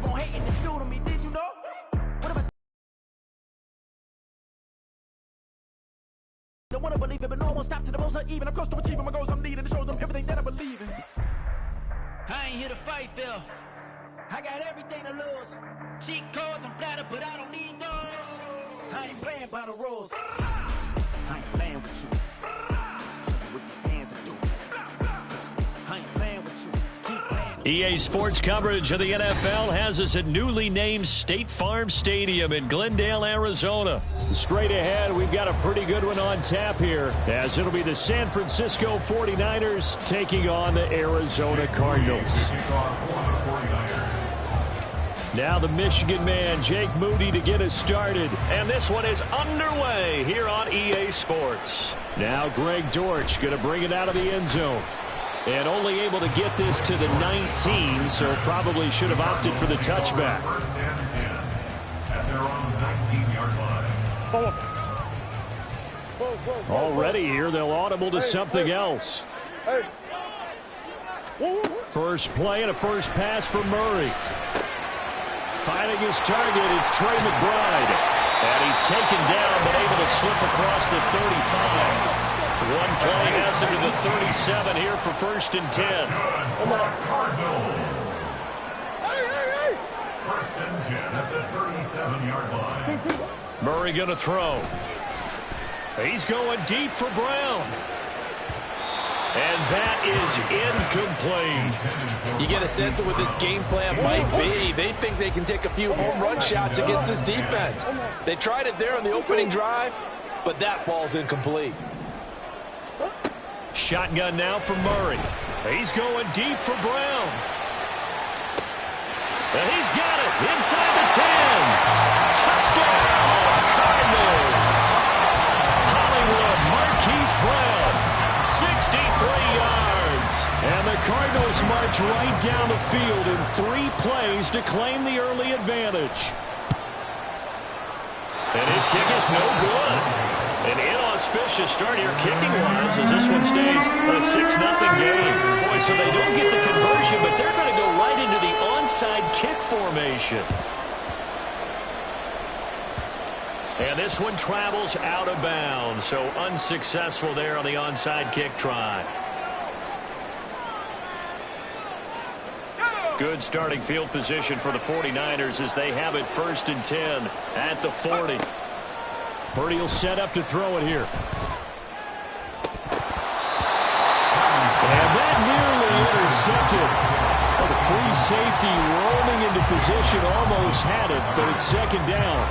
keep on hating, it's due to me, did you know? What about don't wanna believe it, but no one stop to the most even. I'm close to achieving my goals. I'm needing to show them everything that I believe in. I ain't here to fight, Phil. I got everything to lose. Cheat codes, I'm flattered, but I don't need those. I ain't playing by the rules. I ain't playing with you. Show you what these hands are doing. I ain't playing with you. Keep playing. EA Sports coverage of the NFL has us at newly named State Farm Stadium in Glendale, Arizona. Straight ahead, we've got a pretty good one on tap here, as it'll be the San Francisco 49ers taking on the Arizona Cardinals. Now the Michigan man, Jake Moody, to get us started. And this one is underway here on EA Sports. Now Greg Dortch going to bring it out of the end zone. And only able to get this to the 19, so probably should have opted for the touchback. First and 10 at their own 19-yard line. Already here, they'll audible to something else. First play and a first pass for Murray. Finding his target, it's Trey McBride. And he's taken down, but able to slip across the 35. One play has him to the 37 here for first and 10. First and 10 at the 37-yard line. Murray going to throw. He's going deep for Brown. And that is incomplete. You get a sense of what this game plan might be. They think they can take a few home run shots against this defense. They tried it there on the opening drive, but that ball's incomplete. Shotgun now for Murray. He's going deep for Brown. And he's got it inside the 10. Touchdown, Cardinals. Hollywood Marquise Brown, 63 yards. And the Cardinals march right down the field in 3 plays to claim the early advantage. And his kick is no good. An inauspicious start here kicking-wise as this one stays a 6-0 game. Boy, so they don't get the conversion, but they're going to go right into the onside kick formation. And this one travels out of bounds, so unsuccessful there on the onside kick try. Good starting field position for the 49ers as they have it first and 10 at the 40. Purdy will set up to throw it here. And that nearly intercepted. Well, the free safety roaming into position almost had it, but it's second down.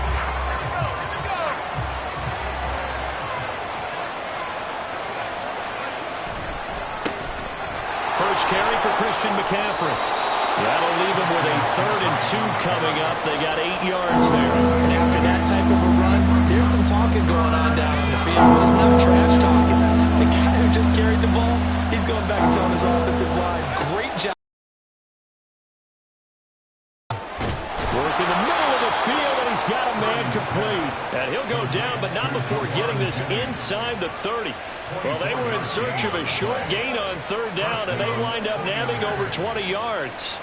First carry for Christian McCaffrey. That'll leave him with a 3rd and 2 coming up. They got 8 yards there. And after that type of a run, there's some talking going on down on the field, but it's not trash talking. The guy who just carried the ball, he's going back and telling his offensive line, great job. Work in the middle of the field, and he's got a man complete. And he'll go down, but not before getting this inside the 30. Well, they were in search of a short gain on 3rd down, and they wind up nabbing over 20 yards.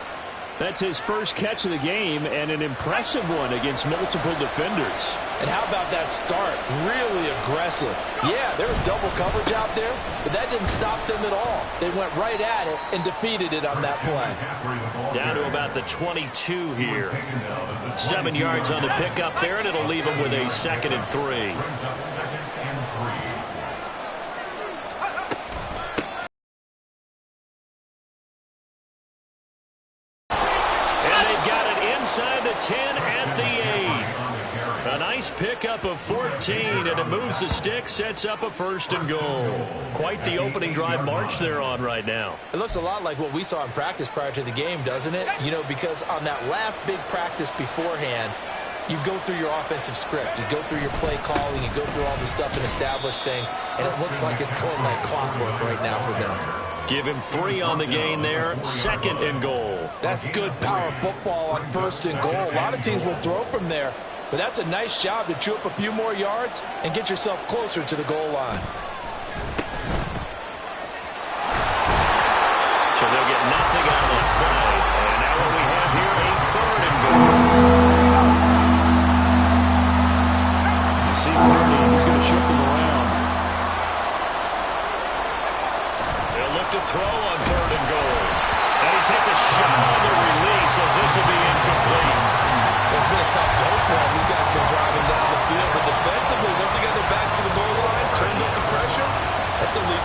That's his first catch of the game, and an impressive one against multiple defenders. And how about that start? Really aggressive. Yeah, there was double coverage out there, but that didn't stop them at all. They went right at it and defeated it on that play. Down to about the 22 here. 7 yards on the pickup there, and it'll leave them with a 2nd and 3. Inside the 10 at the 8. A nice pickup of 14, and it moves the stick, sets up a 1st and goal. Quite the opening drive march they're on right now. It looks a lot like what we saw in practice prior to the game, doesn't it? You know, because on that last big practice beforehand, you go through your offensive script. You go through your play calling. You go through all the stuff and establish things, and it looks like it's going like clockwork right now for them. Give him 3 on the gain there, 2nd and goal. That's good power football on 1st and goal. A lot of teams will throw from there, but that's a nice job to chew up a few more yards and get yourself closer to the goal line. So they'll get nothing out of that play. And now what we have here, a 3rd and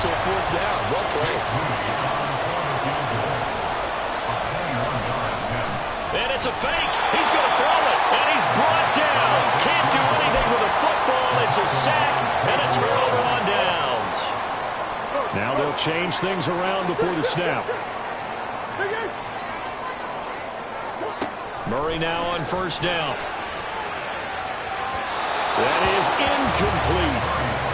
to a fourth down. Well played. And it's a fake. He's going to throw it, and he's brought down. Can't do anything with a football. It's a sack and a turnover on downs. Now they'll change things around before the snap. Murray now on first down. That is incomplete.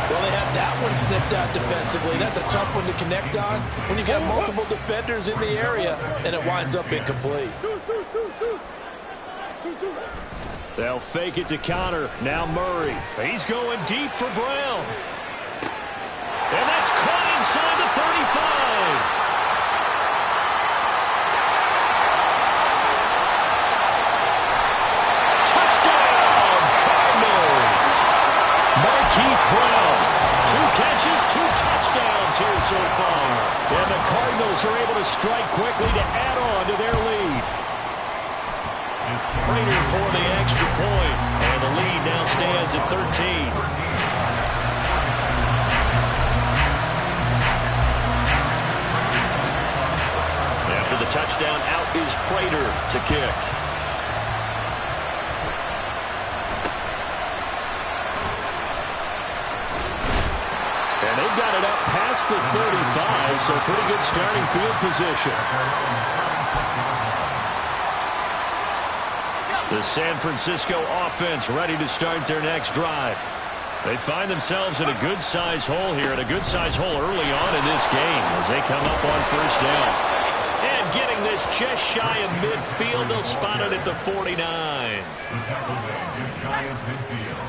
Well, they have that one snipped out defensively. That's a tough one to connect on when you got multiple defenders in the area, and it winds up incomplete. They'll fake it to Connor. Now Murray. He's going deep for Brown. And that's caught inside the 35. Marquise Brown, 2 catches, 2 touchdowns here so far. And the Cardinals are able to strike quickly to add on to their lead. Prater for the extra point, and the lead now stands at 13. After the touchdown, out is Prater to kick. And they've got it up past the 35, so pretty good starting field position. The San Francisco offense ready to start their next drive. They find themselves in a good-sized hole here, and a good-sized hole early on in this game as they come up on first down. And getting this just shy of midfield, they'll spot it at the 49. The tackle there just shy of midfield.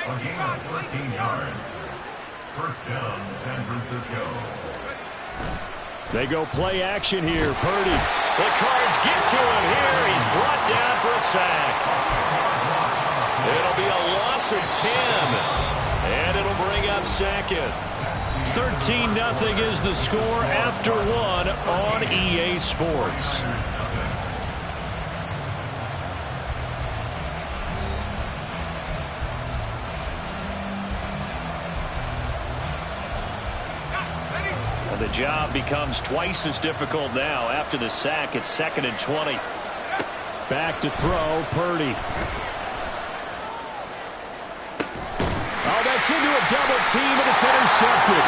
A gain of 13 yards. First down, San Francisco. They go play action here. Purdy. The Cards get to him here. He's brought down for a sack. It'll be a loss of 10. And it'll bring up second. 13-0 is the score after 1 on EA Sports. The job becomes twice as difficult now. After the sack, it's 2nd and 20. Back to throw, Purdy. Oh, that's into a double team, and it's intercepted.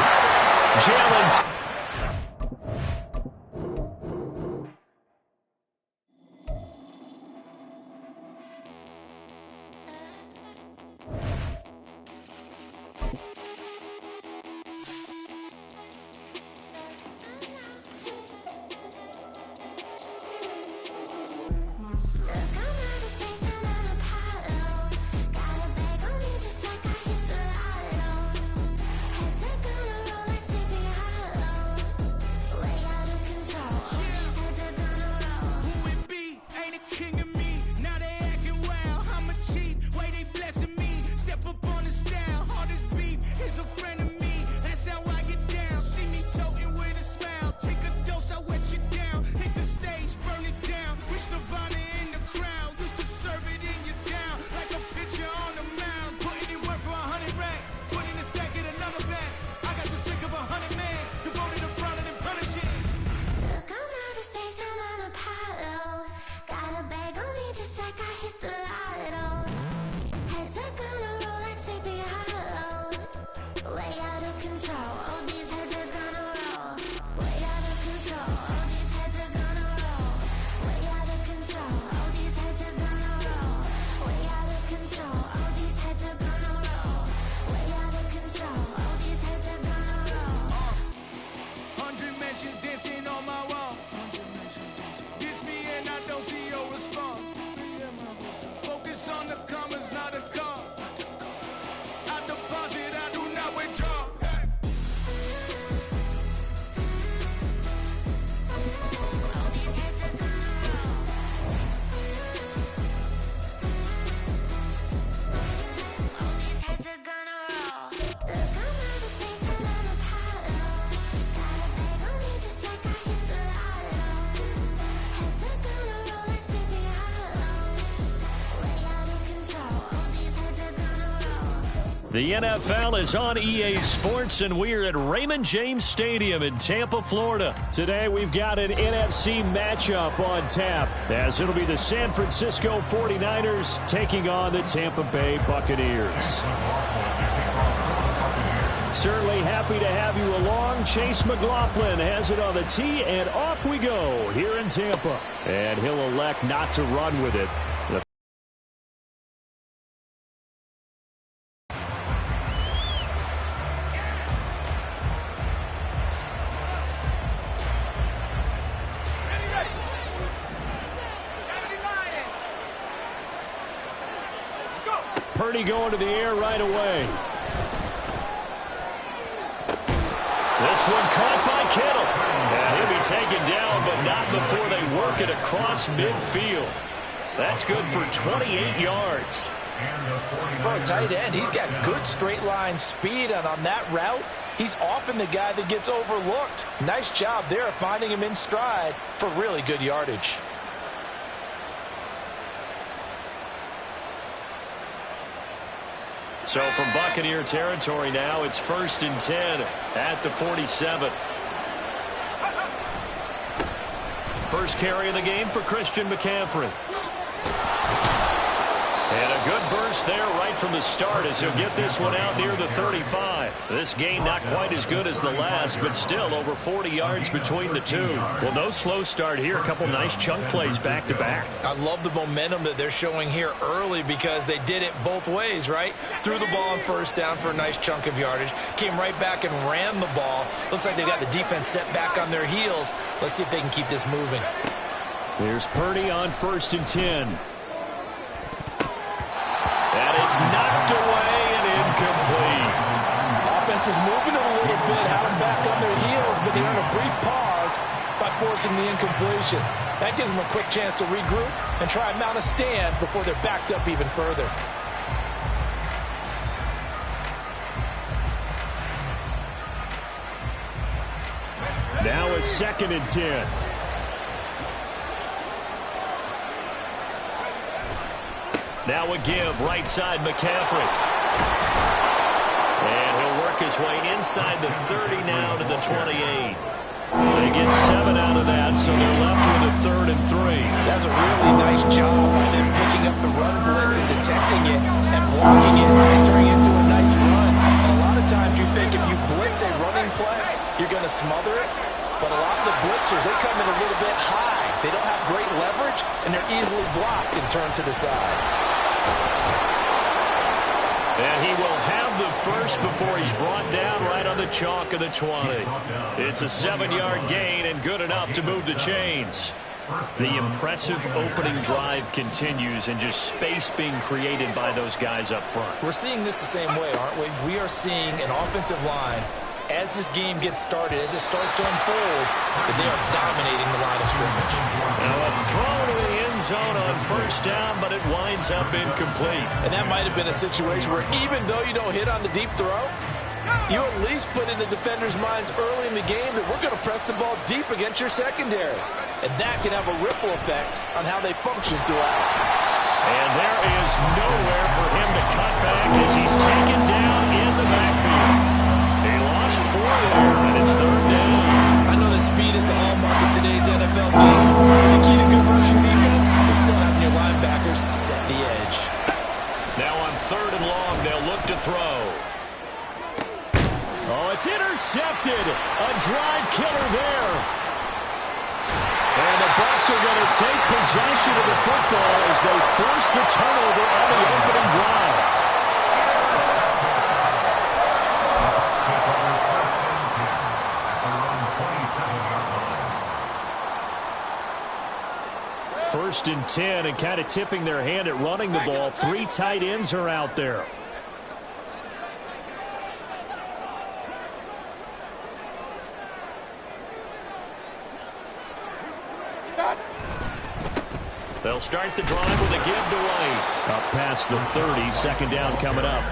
Jalen's. The NFL is on EA Sports, and we're at Raymond James Stadium in Tampa, Florida. Today we've got an NFC matchup on tap, as it'll be the San Francisco 49ers taking on the Tampa Bay Buccaneers. Certainly happy to have you along. Chase McLaughlin has it on the tee, and off we go here in Tampa. And he'll elect not to run with it. Purdy going to the air right away. This one caught by Kittle. And he'll be taken down, but not before they work it across midfield. That's good for 28 yards. For a tight end, he's got good straight line speed, and on that route, he's often the guy that gets overlooked. Nice job there finding him in stride for really good yardage. So from Buccaneer territory now, it's 1st and 10 at the 47. First carry of the game for Christian McCaffrey. And a good burst there right from the start as he'll get this one out near the 35. This game not quite as good as the last, but still over 40 yards between the two. Well, no slow start here. A couple nice chunk plays back to back. I love the momentum that they're showing here early because they did it both ways, right? Threw the ball on first down for a nice chunk of yardage. Came right back and ran the ball. Looks like they've got the defense set back on their heels. Let's see if they can keep this moving. Here's Purdy on 1st and 10. And it's knocked away and incomplete. Offense is moving a little bit, had them back on their heels, but they earn a brief pause by forcing the incompletion. That gives them a quick chance to regroup and try and mount a stand before they're backed up even further. Now a 2nd and 10. Now a give, right side McCaffrey. And he'll work his way inside the 30 now to the 28. They get 7 out of that, so they're left with a 3rd and 3. That's a really nice job by them picking up the run blitz and detecting it and blocking it and turning it into a nice run. And a lot of times you think if you blitz a running play, you're going to smother it. But a lot of the blitzers, they come in a little bit high. They don't have great leverage, and they're easily blocked and turned to the side. And he will have the first before he's brought down right on the chalk of the 20. It's a 7-yard gain and good enough to move the chains. The impressive opening drive continues and just space being created by those guys up front. We're seeing this the same way, aren't we? We are seeing an offensive line, as this game gets started, as it starts to unfold, that they are dominating the line of scrimmage. Now a throw to the end zone on 1st down, but it winds up incomplete. And that might have been a situation where even though you don't hit on the deep throw, you at least put in the defenders' minds early in the game that we're going to press the ball deep against your secondary. And that can have a ripple effect on how they function throughout. And there is nowhere for him to cut back as he's taken down in the backfield. He lost 4 there, and it's 3rd down. I know that speed is the hallmark of today's NFL game, but the key to good rushing defense is still having your linebackers set the edge. Now on 3rd and long, they'll look to throw. Oh, it's intercepted. A drive killer there. And the Bucs are going to take possession of the football as they force the turnover on the opening drive. First and 10, and kind of tipping their hand at running the ball. 3 tight ends are out there. They'll start the drive with a give to White. Up past the 30, 2nd down coming up.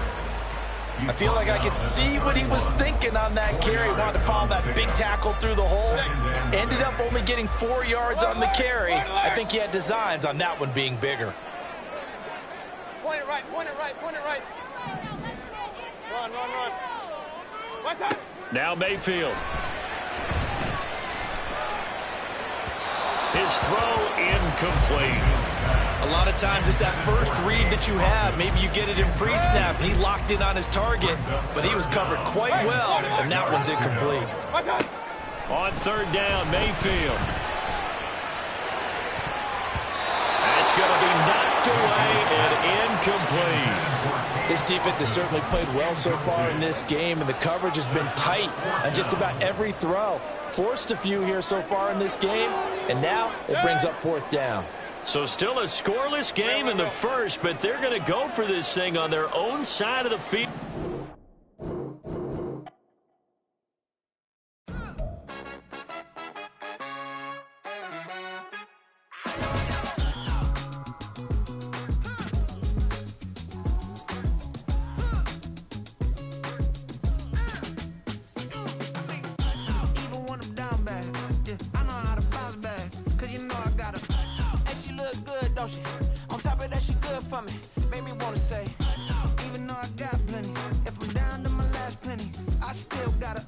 I feel like I could see what he was thinking on that carry. Wanted to follow that big tackle through the hole. Ended up only getting 4 yards on the carry. I think he had designs on that one being bigger. Point it right, point it right, point it right. Now Mayfield. His throw incomplete. A lot of times it's that first read that you have. Maybe you get it in pre-snap. He locked in on his target, but he was covered quite well, and that one's incomplete. On third down, Mayfield. That's going to be knocked away and incomplete. This defense has certainly played well so far in this game, and the coverage has been tight on just about every throw. Forced a few here so far in this game, and now it brings up fourth down. So still a scoreless game in the first, but they're going to go for this thing on their own side of the field. On top of that, she good for me. Made me wanna say, even though I got plenty, if I'm down to my last penny, I still gotta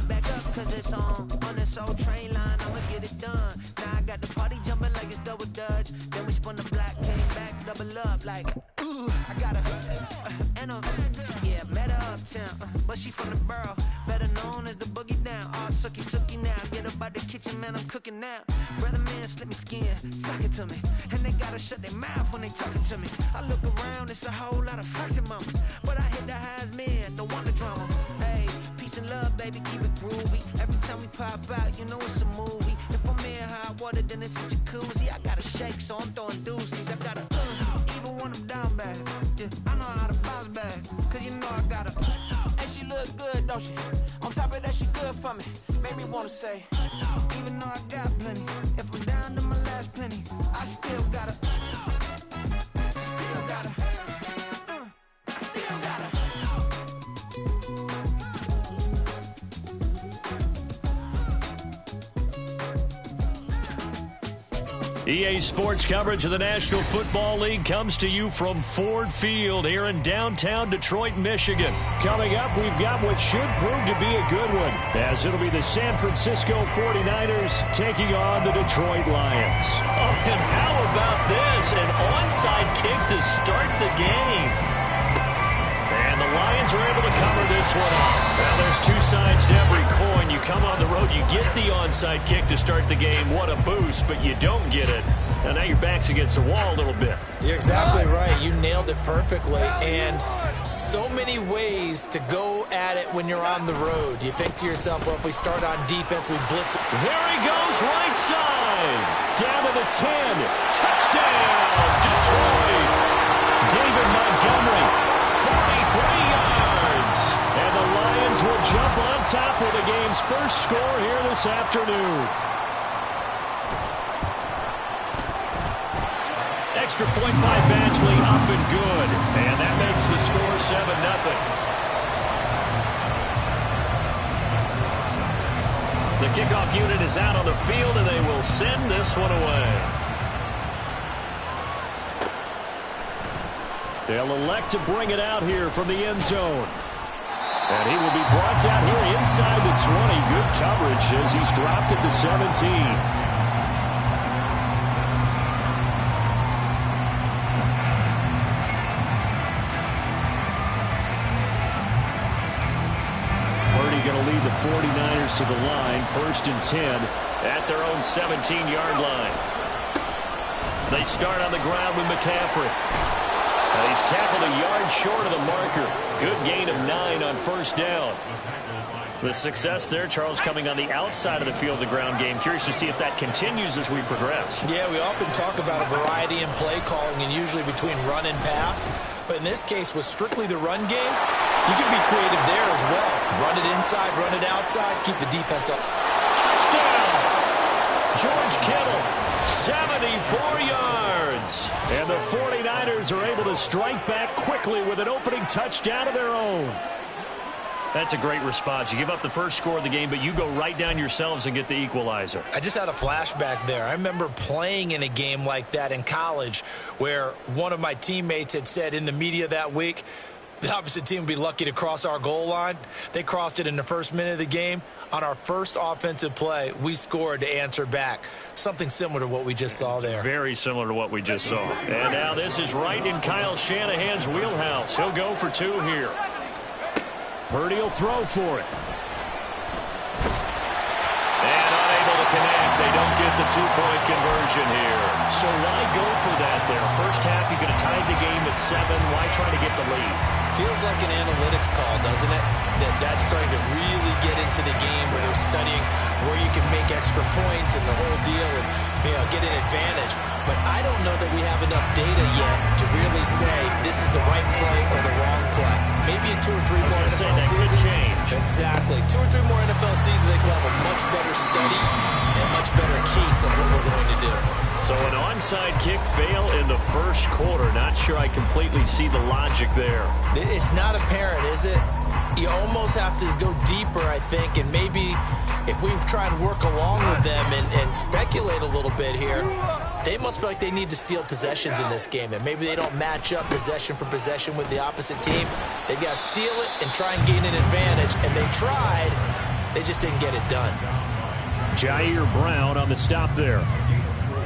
back up, cause it's on this old train line, I'ma get it done. Now I got the party jumping like it's double dutch. Then we spun the block, came back, double up, like, ooh, I got yeah, met her uptown, but she from the borough, better known as the boogie down. All sucky now, get up out the kitchen, man, I'm cooking now. Brother man, slip me skin, suck it to me, and they gotta shut their mouth when they talking to me. I look around, it's a whole lot of flexing mamas, but I hit the highs, man, don't want the drama. Hey, peace and love, baby, keep it groovy. Every time we pop out, you know it's a movie. If I'm in hot water, then it's a jacuzzi. I gotta shake, so I'm throwing deuces. I gotta, even when I'm down bad, yeah, I know how to bounce back, cause you know I gotta, and she look good, don't she? On top of that, she good for me. Made me wanna say, even though I got plenty, if I'm down to my last penny, I still gotta, still gotta. EA Sports coverage of the National Football League comes to you from Ford Field here in downtown Detroit, Michigan. Coming up, we've got what should prove to be a good one, as it'll be the San Francisco 49ers taking on the Detroit Lions. Oh, and how about this? An onside kick to start the game. And the Lions are able to cover this one up. Well, there's two sides to every coin. You come on the road, you get the onside kick to start the game. What a boost, but you don't get it. And now your back's against the wall a little bit. You're exactly right. You nailed it perfectly. And so many ways to go at it when you're on the road. You think to yourself, well, if we start on defense, we blitz. There he goes, right side. Down to the 10. Touchdown, Detroit. David Montgomery. 43 yards. And the Lions will jump on top with the game's first score here this afternoon. Extra point by Badgley, up and good. And that makes the score 7-0. The kickoff unit is out on the field, and they will send this one away. They'll elect to bring it out here from the end zone. And he will be brought down here inside the 20. Good coverage as he's dropped at the 17. Purdy going to lead the 49ers to the line. 1st and 10 at their own 17-yard line. They start on the ground with McCaffrey. And he's tackled a yard short of the marker. Good gain of 9 on 1st down. The success there, Charles, coming on the outside of the field, the ground game. Curious to see if that continues as we progress. Yeah, we often talk about a variety in play calling and usually between run and pass. But in this case, with strictly the run game, you can be creative there as well. Run it inside, run it outside, keep the defense up. Touchdown! George Kittle, 74 yards. And the 49ers are able to strike back quickly with an opening touchdown of their own. That's a great response. You give up the first score of the game, but you go right down yourselves and get the equalizer. I just had a flashback there. I remember playing in a game like that in college where one of my teammates had said in the media that week, the opposite team would be lucky to cross our goal line. They crossed it in the first minute of the game. On our first offensive play, we scored to answer back. Something similar to what we just saw there. Very similar to what we just saw. And now this is right in Kyle Shanahan's wheelhouse. He'll go for 2 here. Purdy will throw for it. And unable to connect. They don't get the 2-point conversion here. So why go for that there? First half, you could have tied the game at 7. Why try to get the lead? Feels like an analytics call, doesn't it? That's starting to really get into the game where they're studying where you can make extra points and the whole deal and, get an advantage. But I don't know that we have enough data yet to really say this is the right play or the wrong play. Maybe in 2 or 3 more NFL seasons. Change. Exactly. 2 or 3 more NFL seasons, they can have a much better study and much better case of what we're going to do. So an onside kick fail in the first quarter. Not sure I completely see the logic there. It's not apparent, is it? You almost have to go deeper, I think, and maybe if we try and work along with them and speculate a little bit here, they must feel like they need to steal possessions in this game, and maybe they don't match up possession for possession with the opposite team. They've got to steal it and try and gain an advantage, and they tried. They just didn't get it done. Jair Brown on the stop there.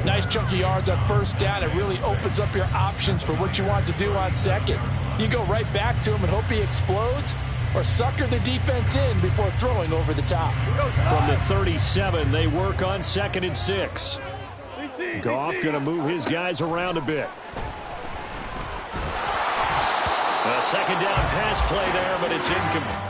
Nice chunk of yards on first down. It really opens up your options for what you want to do on second. You go right back to him and hope he explodes, or sucker the defense in before throwing over the top. From the 37, they work on 2nd and 6. Goff going to move his guys around a bit. A second down pass play there, but it's incomplete.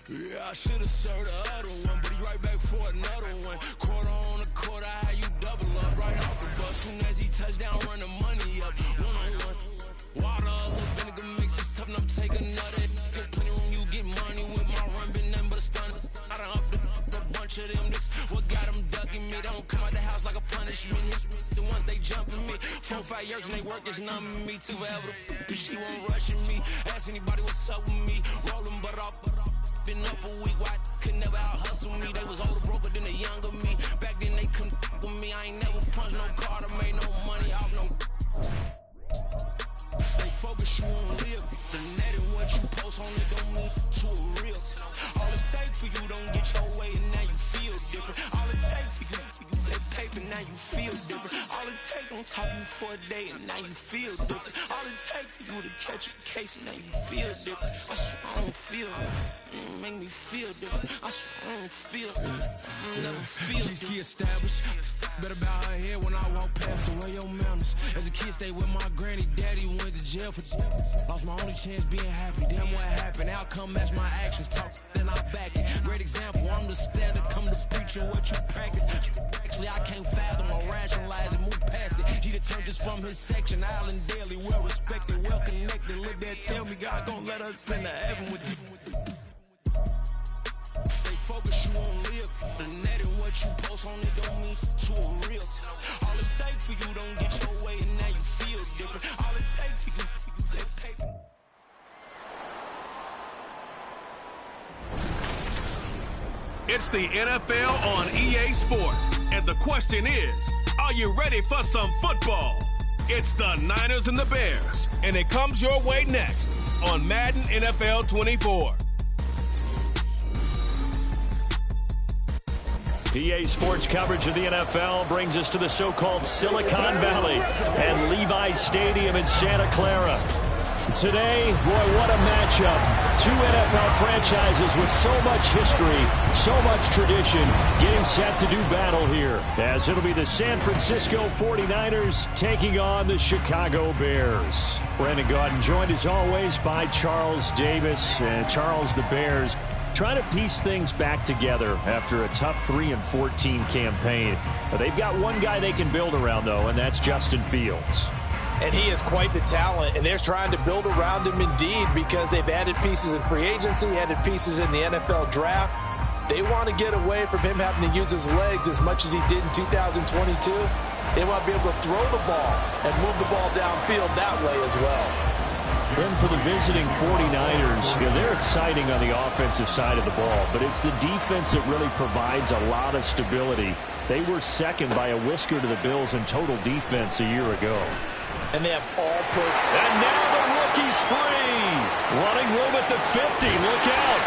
Yeah, I should have served the other one, but he right back for another one. Quarter on a quarter, how you double up right off the bus. Soon as he touch down, run the money up. 1-on-1. Water, a little vinegar mix, it's tough enough to take another. Still plenty room, you get money with my run, been nothing but a stun. I done up the bunch of them. This what got them ducking me. They don't come out the house like a punishment. The ones they jumping me. 4 or 5 years and they work is numbing me. Too forever, she won't rushing me. Ask anybody what's up with me. Rolling but off. Been up a week, why could never out hustle me? They was older, broker than the younger me. Back then they couldn't with me. I ain't never punched no card or made no money off no. They focus you on live. The net and what you post on it don't mean to a real. All it take for you don't get your way and now you feel different. All it take for you that paper, now you feel different. All it take don't talk you for a day and now you feel different. All it take for you to catch a case and now you feel different. I swear I don't feel make me feel different. I swear I don't feel I never feel different. Established. Better bow her head when I walk past the way your manners. As a kid, stayed with my granny, daddy went to jail for lost my only chance being happy. Damn what happened? Outcome match my actions. Talk then I back it. Great example. I'm the standard. Come to preaching what you practice. Actually, I can't fathom or rationalize and move past it. He turned this from his section. Island daily, well respected, well connected. Look there, tell me God gon' let us into heaven with you. They focus you on live. The net and what you post on it don't mean to a real. All it take for you don't get your way and now you feel different. All it take for you that paper. It's the NFL on EA Sports, and the question is, are you ready for some football? It's the Niners and the Bears, and it comes your way next on Madden NFL 24. EA Sports coverage of the NFL brings us to the so-called Silicon Valley and Levi's Stadium in Santa Clara. Today, boy, what a matchup. 2 NFL franchises with so much history, so much tradition, getting set to do battle here, as it'll be the San Francisco 49ers taking on the Chicago Bears. Brandon Gaudin joined as always by Charles Davis. And Charles, the Bears trying to piece things back together after a tough 3-14 campaign. But they've got one guy they can build around, though, and that's Justin Fields. And he is quite the talent, and they're trying to build around him indeed because they've added pieces in free agency, added pieces in the NFL draft. They want to get away from him having to use his legs as much as he did in 2022. They want to be able to throw the ball and move the ball downfield that way as well. Then for the visiting 49ers, they're exciting on the offensive side of the ball, but it's the defense that really provides a lot of stability. They were second by a whisker to the Bills in total defense a year ago. And they have all pro. And now the rookie's free. Running room at the 50. Look out.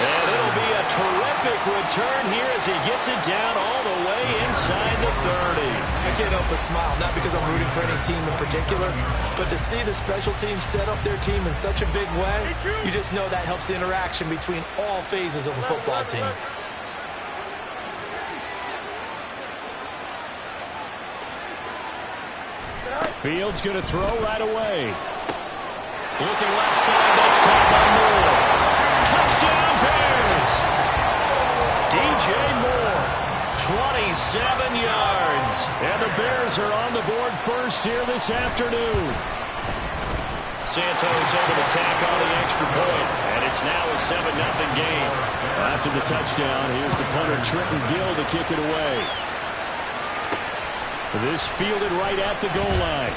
And it'll be a terrific return here as he gets it down all the way inside the 30. I can't help but smile, not because I'm rooting for any team in particular, but to see the special teams set up their team in such a big way, you just know that helps the interaction between all phases of a football team. Fields going to throw right away. Looking left side, that's caught by Moore. Touchdown Bears! DJ Moore, 27 yards. And the Bears are on the board first here this afternoon. Santos able to tack on the extra point, and it's now a 7-0 game. After the touchdown, here's the punter Trenton Gill to kick it away. This fielded right at the goal line.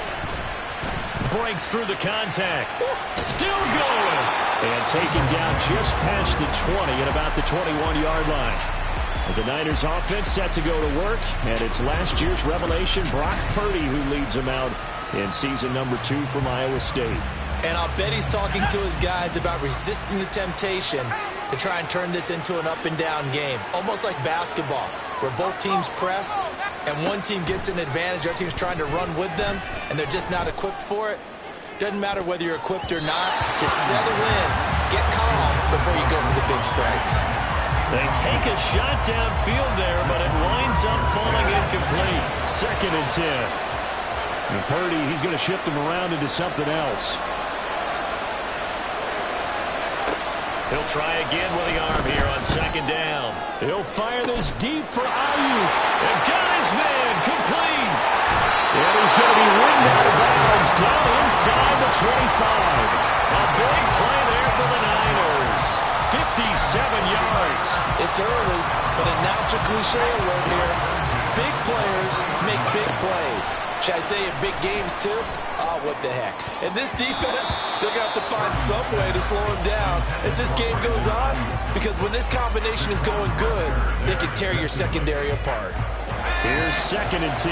Breaks through the contact. Still going. And taken down just past the 20 at about the 21-yard line. The Niners offense set to go to work, and it's last year's revelation, Brock Purdy, who leads them out in season number 2 from Iowa State. And I'll bet he's talking to his guys about resisting the temptation to try and turn this into an up-and-down game, almost like basketball, where both teams press, and one team gets an advantage, our team's trying to run with them, and they're just not equipped for it. Doesn't matter whether you're equipped or not, just settle in, get calm before you go for the big strikes. They take a shot downfield there, but it winds up falling incomplete. 2nd and 10. And Purdy, he's going to shift them around into something else. He'll try again with the arm here on 2nd down. He'll fire this deep for Ayuk. And got his man complete. And he's going to be ridden out of bounds down inside the 25. A big play there for the Niners. 57 yards. It's early, but a natural cliche alert here. Big players make big plays. Should I say in big games too? Oh, what the heck. And this defense, they're going to have to find some way to slow him down as this game goes on, because when this combination is going good, they can tear your secondary apart. Here's 2nd and 10.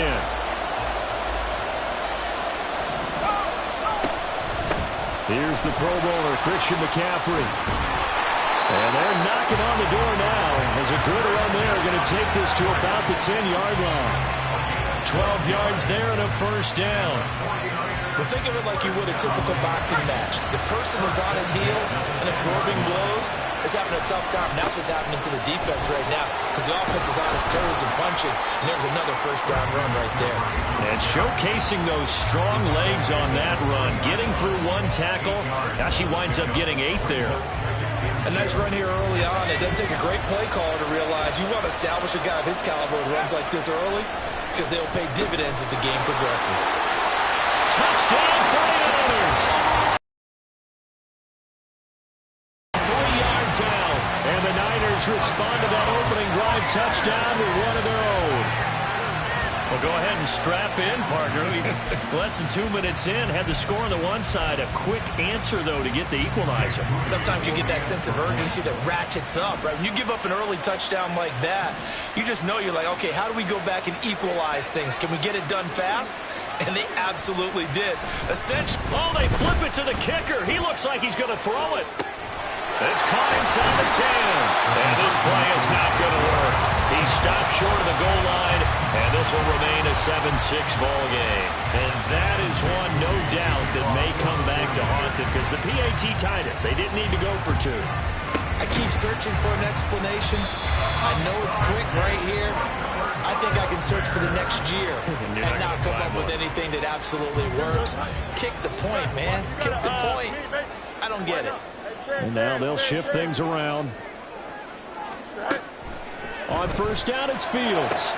Here's the Pro Bowler, Christian McCaffrey. And they're knocking on the door now as a good run there going to take this to about the 10-yard line. 12 yards there and a 1st down. Well, think of it like you would a typical boxing match. The person is on his heels and absorbing blows is having a tough time. And that's what's happening to the defense right now, because the offense is on his toes and punching. And there's another 1st down run right there. And showcasing those strong legs on that run. Getting through 1 tackle. Now she winds up getting 8 there. A nice run here early on. It doesn't take a great play caller to realize you want to establish a guy of his caliber who runs like this early, because they'll pay dividends as the game progresses. Touchdown 49ers! 3 yards out. And the Niners respond to that opening drive touchdown with one of their own. Well, go ahead and strap in, partner. Less than 2 minutes in, had the score on the one side. A quick answer, though, to get the equalizer. Sometimes you get that sense of urgency that ratchets up, right? When you give up an early touchdown like that, you just know you're like, okay, how do we go back and equalize things? Can we get it done fast? And they absolutely did. Essentially, oh, they flip it to the kicker. He looks like he's going to throw it. It's caught inside the 10. And this play is not going to work. He stopped short of the goal line, and this will remain a 7-6 ball game. And that is one, no doubt, that may come back to haunt them, because the PAT tied it. They didn't need to go for 2. I keep searching for an explanation. I know it's quick right here. I think I can search for the next year and not come up with anything that absolutely works. Kick the point, man. Kick the point. I don't get it. And now they'll shift things around. On 1st down, it's Fields.